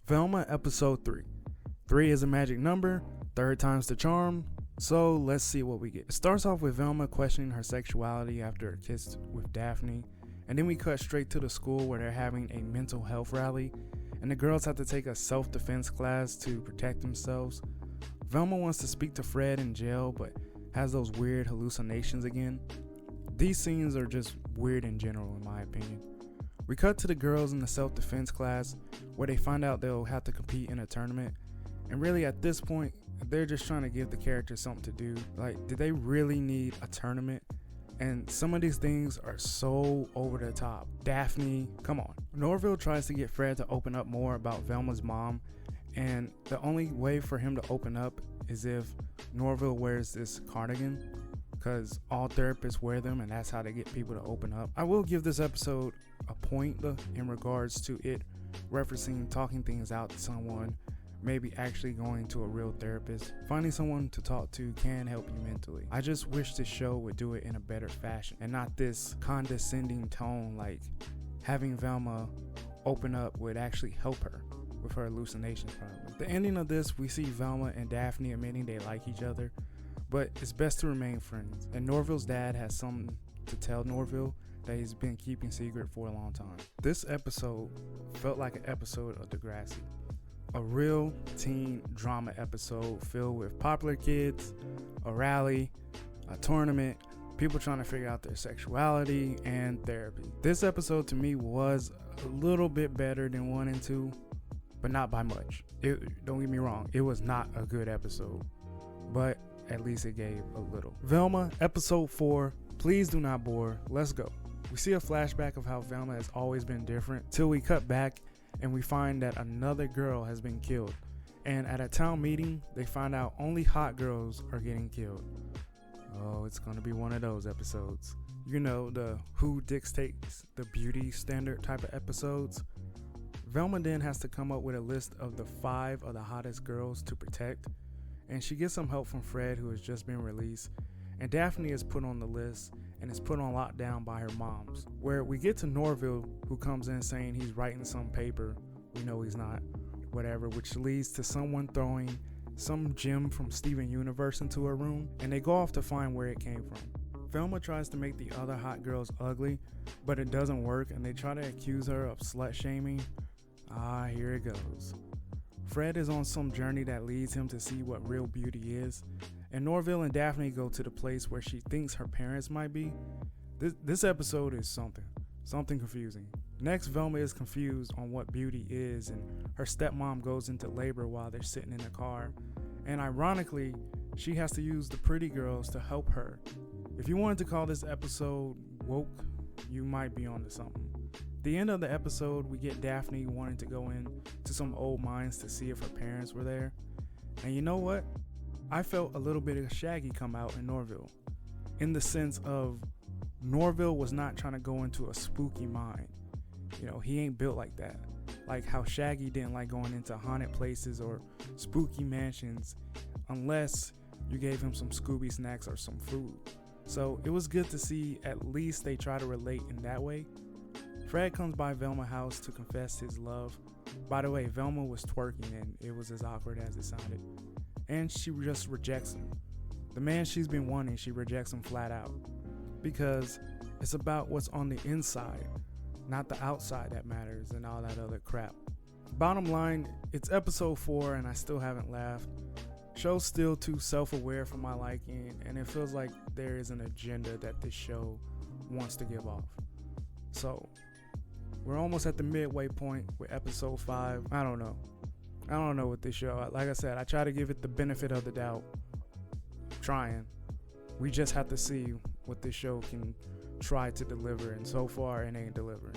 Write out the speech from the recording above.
Velma episode 3. 3 is a magic number, third time's the charm, so let's see what we get. It starts off with Velma questioning her sexuality after a kiss with Daphne, and then we cut straight to the school where they're having a mental health rally, and the girls have to take a self-defense class to protect themselves. Velma wants to speak to Fred in jail, but has those weird hallucinations again. These scenes are just weird in general, in my opinion. We cut to the girls in the self-defense class where they find out they'll have to compete in a tournament. And really at this point, they're just trying to give the characters something to do. Like, do they really need a tournament? And some of these things are so over the top. Daphne, come on. Norville tries to get Fred to open up more about Velma's mom. And the only way for him to open up is if Norville wears this cardigan, because all therapists wear them and that's how they get people to open up. I will give this episode a point in regards to it referencing talking things out to someone, maybe actually going to a real therapist. Finding someone to talk to can help you mentally. I just wish this show would do it in a better fashion and not this condescending tone, like having Velma open up would actually help her with her hallucinations probably. The ending of this, we see Velma and Daphne admitting they like each other, but it's best to remain friends. And Norville's dad has something to tell Norville that he's been keeping secret for a long time. This episode felt like an episode of Degrassi. A real teen drama episode filled with popular kids, a rally, a tournament, people trying to figure out their sexuality, and therapy. This episode to me was a little bit better than 1 and 2, but not by much. Don't get me wrong, it was not a good episode, but at least it gave a little. Velma, episode 4, please do not bore, let's go. We see a flashback of how Velma has always been different, till we cut back and we find that another girl has been killed. And at a town meeting, they find out only hot girls are getting killed. Oh, it's gonna be one of those episodes. You know, the who dictates the beauty standard type of episodes. Velma then has to come up with a list of the 5 of the hottest girls to protect. And she gets some help from Fred, who has just been released. And Daphne is put on the list and is put on lockdown by her moms, where we get to Norville, who comes in saying he's writing some paper. We know he's not, whatever, which leads to someone throwing some gem from Steven Universe into her room, and they go off to find where it came from. Velma tries to make the other hot girls ugly, but it doesn't work, and they try to accuse her of slut shaming. Here it goes. Fred is on some journey that leads him to see what real beauty is, and Norville and Daphne go to the place where she thinks her parents might be. This episode is something confusing. Next, Velma is confused on what beauty is, and her stepmom goes into labor while they're sitting in the car, and ironically, she has to use the pretty girls to help her. If you wanted to call this episode woke, you might be onto something. The end of the episode, we get Daphne wanting to go in to some old mines to see if her parents were there. And you know what? I felt a little bit of Shaggy come out in Norville, in the sense of Norville was not trying to go into a spooky mine. You know, he ain't built like that. Like how Shaggy didn't like going into haunted places or spooky mansions unless you gave him some Scooby snacks or some food. So it was good to see at least they try to relate in that way. Fred comes by Velma's house to confess his love. By the way, Velma was twerking and it was as awkward as it sounded. And she just rejects him. The man she's been wanting, she rejects him flat out. Because it's about what's on the inside, not the outside that matters and all that other crap. Bottom line, it's episode 4 and I still haven't laughed. Show's still too self-aware for my liking, and it feels like there is an agenda that this show wants to give off. So, we're almost at the midway point with episode 5. I don't know with this show. Like I said, I try to give it the benefit of the doubt. Trying. We just have to see what this show can try to deliver, and so far it ain't delivering.